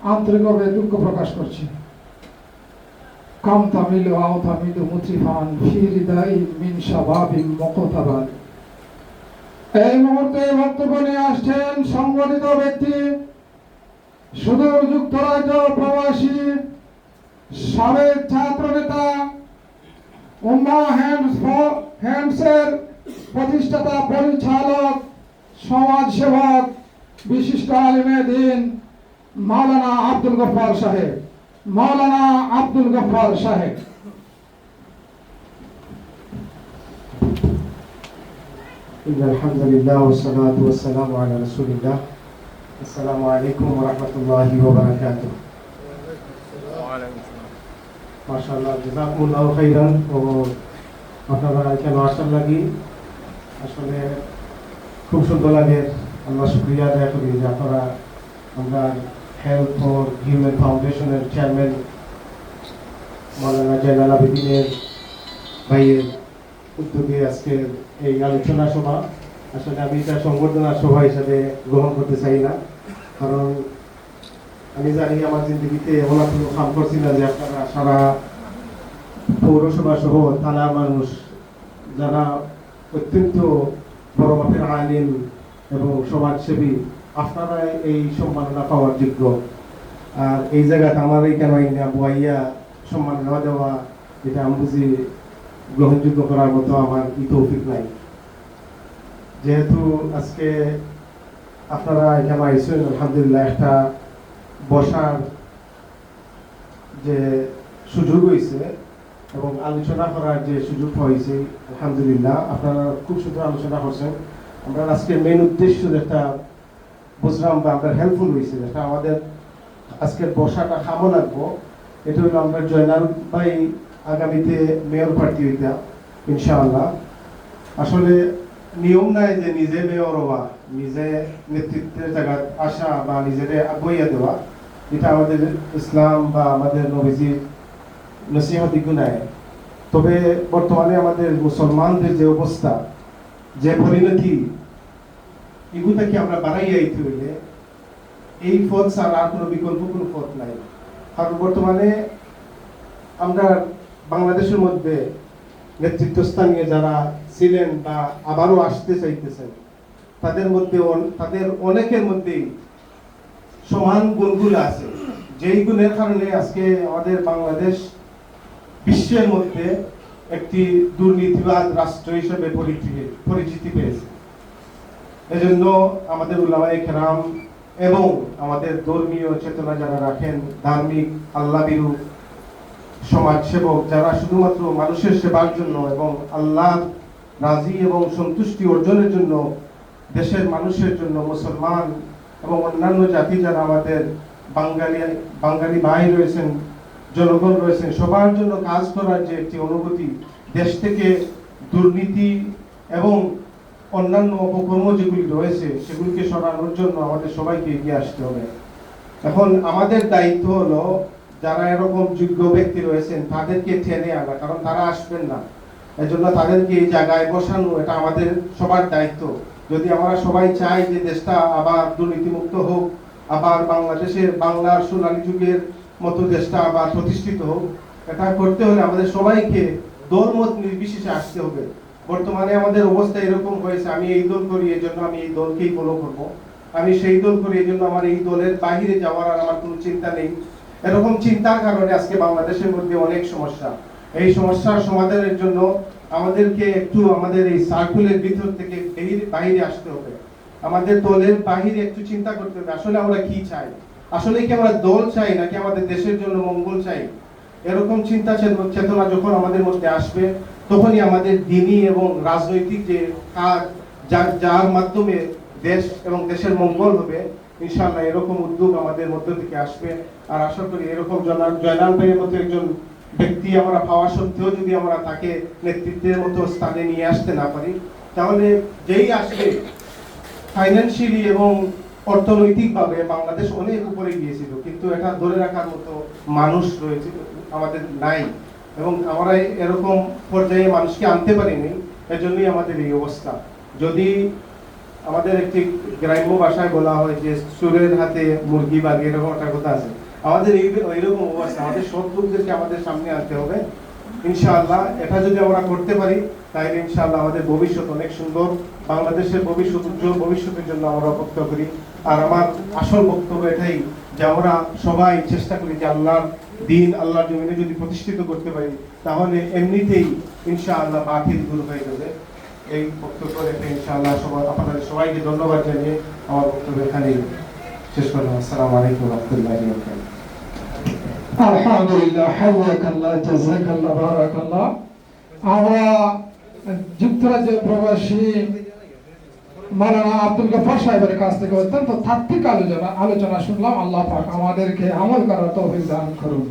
আন্তরিকভাবে দুঃখ প্রকাশ করছি। কাম তামিলু আও তামিলু মুত্রিফান ফি হৃদয় মিন শাবাবিন মুকতাবাল। এই মুহূর্তে বক্তব্য নিয়ে আসছেন সংগঠিত ব্যক্তি, সুদূর যুক্তরাজ্য প্রবাসী সাবেক ছাত্র নেতা, উম্মাহ হ্যান্ডসের প্রতিষ্ঠাতা পরিচালক, সমাজসেবক, বিশিষ্ট আলিমে দিন মাওলানা আব্দুল গফফার সাহেব। মাওলানা আব্দুল গফফার সাহেব। আলহামদুলিল্লাহ ওয়াসসালাতু ওয়াসসালামু আলা রাসূলিল্লাহ। আসসালামু আলাইকুম ওয়া রাহমাতুল্লাহি ওয়া বারাকাতুহু। মাশাআল্লাহ, জাযাকুমুল্লাহু খাইরান। ও আপনারা এখানে আসার লাগি আসলে খুব সুন্দর লাগে। আল্লাহ শুকরিয়া আদায় করি যে আপনারা আমরা হেলথ ফর হিউম্যান ফাউন্ডেশনের চেয়ারম্যান মাওলানা জয়নাল আবেদিনের ভাইয়ের উদ্যোগে আজকে এই আলোচনা সভা। আসলে আমি এটা সংবর্ধনা সভা হিসাবে গ্রহণ করতে চাই না, কারণ আমি জানি আমার জিন্দগিতে এমন কোনো কাম করছি না যে আপনারা সারা পৌরসভা সহ থানার মানুষ যারা অত্যন্ত বড় মাপের আলিম এবং সমাজসেবী, আপনারা এই সম্মাননা পাওয়ার যোগ্য। আর এই জায়গাতে আমার এই কেন বুয়াইয়া সম্মাননা দেওয়া, এটা আমি বুঝি গ্রহণযোগ্য করার মতো আমার তৌফিক নাই। যেহেতু আজকে আপনারা এখানে আইসেন, আলহামদুলিল্লাহ একটা বসার যে সুযোগ হয়েছে এবং আলোচনা করার যে সুযোগ হয়েছে, আলহামদুলিল্লাহ আপনারা খুব সুন্দর আলোচনা করছেন। আমরা আজকে মেইন উদ্দেশ্য যেটা বুঝলাম বা আমরা হেল্পফুল হয়েছে, যেটা আমাদের আজকের বসাটা খামো লাগবো, এটা হলো আমরা জয়নাল ভাই আগামীতে মেয়র প্রার্থী হইতা ইনশাআল্লাহ। আসলে নিয়ম নাই যে নিজে মেয়র হওয়া, নিজে নেতৃত্বের জায়গা আসা বা নিজের আগুইয়া দেওয়া, এটা আমাদের ইসলাম বা আমাদের নবীজির নসিহত দিকে নাই। তবে বর্তমানে আমাদের মুসলমানদের যে অবস্থা, যে পরিণতি, এগুলোকে আমরা বাড়াইয়া আইতে হইলে এই পথ ছাড়া আর কোনো বিকল্প কোনো পথ নাই। কারণ বর্তমানে আমরা বাংলাদেশের মধ্যে নেতৃত্বস্থানীয় যারা ছিলেন বা আবারও আসতে চাইতেছেন, তাদের অনেকের মধ্যেই সমান গুণগুলো আছে, যেই গুণের কারণে আজকে আমাদের বাংলাদেশ বিশ্বের মধ্যে একটি দুর্নীতিবাদ রাষ্ট্র হিসেবে পরিচিতি পেয়েছে। এজন্য আমাদের উলামায়ে কেরাম এবং আমাদের ধর্মীয় চেতনা যারা রাখেন, ধার্মিক আল্লাহভীরু সমাজসেবক যারা শুধুমাত্র মানুষের সেবার জন্য এবং আল্লাহ রাজি এবং সন্তুষ্টি অর্জনের জন্য, দেশের মানুষের জন্য, মুসলমান এবং অন্যান্য জাতি যারা আমাদের বাঙালি ভাই রয়েছেন, জনগণ রয়েছেন, সবার জন্য কাজ করার যে একটি অনুভূতি, দেশ থেকে দুর্নীতি এবং অন্যান্য অপকর্ম যেগুলি রয়েছে সেগুলিকে সরানোর জন্য আমাদের সবাইকে এগিয়ে আসতে হবে। এখন আমাদের দায়িত্ব হলো যারা এরকম যোগ্য ব্যক্তি রয়েছেন তাদেরকে টেনে আনা, কারণ তারা আসবেন না, এজন্য তাদেরকে এই জায়গায় বসানো, এটা আমাদের সবার দায়িত্ব। যদি আমরা সবাই চাই যে দেশটা আবার দুর্নীতিমুক্ত হোক, আবার বাংলার সোনালী যুগের মতো দেশটা আবার প্রতিষ্ঠিত হোক, এটা করতে হলে আমাদের সবাইকে দলমত নির্বিশেষে আসতে হবে। বর্তমানে আমাদের অবস্থা এরকম হয়েছে, আমি এই দল করি এই জন্য আমি এই দলকেই ফলো করব, আমি সেই দল করি এই জন্য আমার এই দলের বাহিরে যাওয়ার আর আমার কোনো চিন্তা নেই। এরকম চিন্তার কারণে আজকে বাংলাদেশের মধ্যে অনেক সমস্যা। এই সমস্যার সমাধানের জন্য আমাদেরকে একটু আমাদের এই সার্কুলের ভিতর থেকে বাইরে আসতে হবে, আমাদের দলের বাহিরে একটু চিন্তা করতে হবে আসলে আমরা কি চাই, আসলে কি আমরা দল চাই নাকি আমাদের দেশের জন্য মঙ্গল চাই। এরকম চিন্তা চেতনা যখন আমাদের মধ্যে আসবে, তখনই আমাদের দ্বীনি এবং রাজনৈতিক যে কাজ, যার মাধ্যমে দেশ এবং দেশের মঙ্গল হবে, ইনশাআল্লাহ এরকম উদ্যোগ আমাদের মধ্য থেকে আসবে। আর আশা করি এরকম জয়নাল ভাইয়ের মতো একজন ব্যক্তি আমরা পাওয়া সত্ত্বেও যদি আমরা তাকে নেতৃত্বের মতো স্থানে নিয়ে আসতে না পারি, তাহলে যেই আসবে ফাইন্যান্সিয়ালি এবং অর্থনৈতিকভাবে বাংলাদেশ অনেক উপরে গিয়েছিল, কিন্তু এটা ধরে রাখার মতো মানুষ রয়েছে আমাদের নাই, এবং আমরা এরকম পর্যায়ে মানুষকে আনতে পারিনি, এজন্যই আমাদের এই অবস্থা। যদি আমাদের একটি গ্রাম্য ভাষায় বলা হয় যে সুরের হাতে মুরগি বাগি, এরকম একটা কথা আছে। আমাদের এইরকম অবস্থা, আমাদের শত্রুদেরকে আমাদের সামনে আনতে হবে ইনশাআল্লাহ। এটা যদি আমরা করতে পারি তাহলে ইনশাআল্লাহ আমাদের ভবিষ্যৎ অনেক সুন্দর, বাংলাদেশের ভবিষ্যৎ উজ্জ্বল ভবিষ্যতের জন্য আমরা অপেক্ষা করি। আর আমার আসল বক্তব্য এটাই যে আমরা সবাই চেষ্টা করি যে আল্লাহর দিন আল্লাহর জমিনে যদি প্রতিষ্ঠিত করতে পারি তাহলে এমনিতেই ইনশাআল্লাহ বাতিল দূর হয়ে যাবে। এই বক্তব্য রেখে ইনশাআল্লাহ আপনাদের সবাইকে ধন্যবাদ জানিয়ে আমার বক্তব্য এখানেই শেষ করলাম। আসসালামু আলাইকুম ওয়া রাহমাতুল্লাহি ওয়া বারাকাতুহু। আলহামদুলিল্লাহ, হাইয়াকাল্লাহ, জাযাকাল্লাহ, বারাকাল্লাহ। আমরা যুক্তরাজ্যের প্রবাসী মাওলানা আব্দুল গফফার সাহেবের কাছ থেকে অত্যন্ত তাত্ত্বিক আলোচনা শুনলাম। আল্লাহ পাক আমাদেরকে আমল করার তৌফিক দান করুন।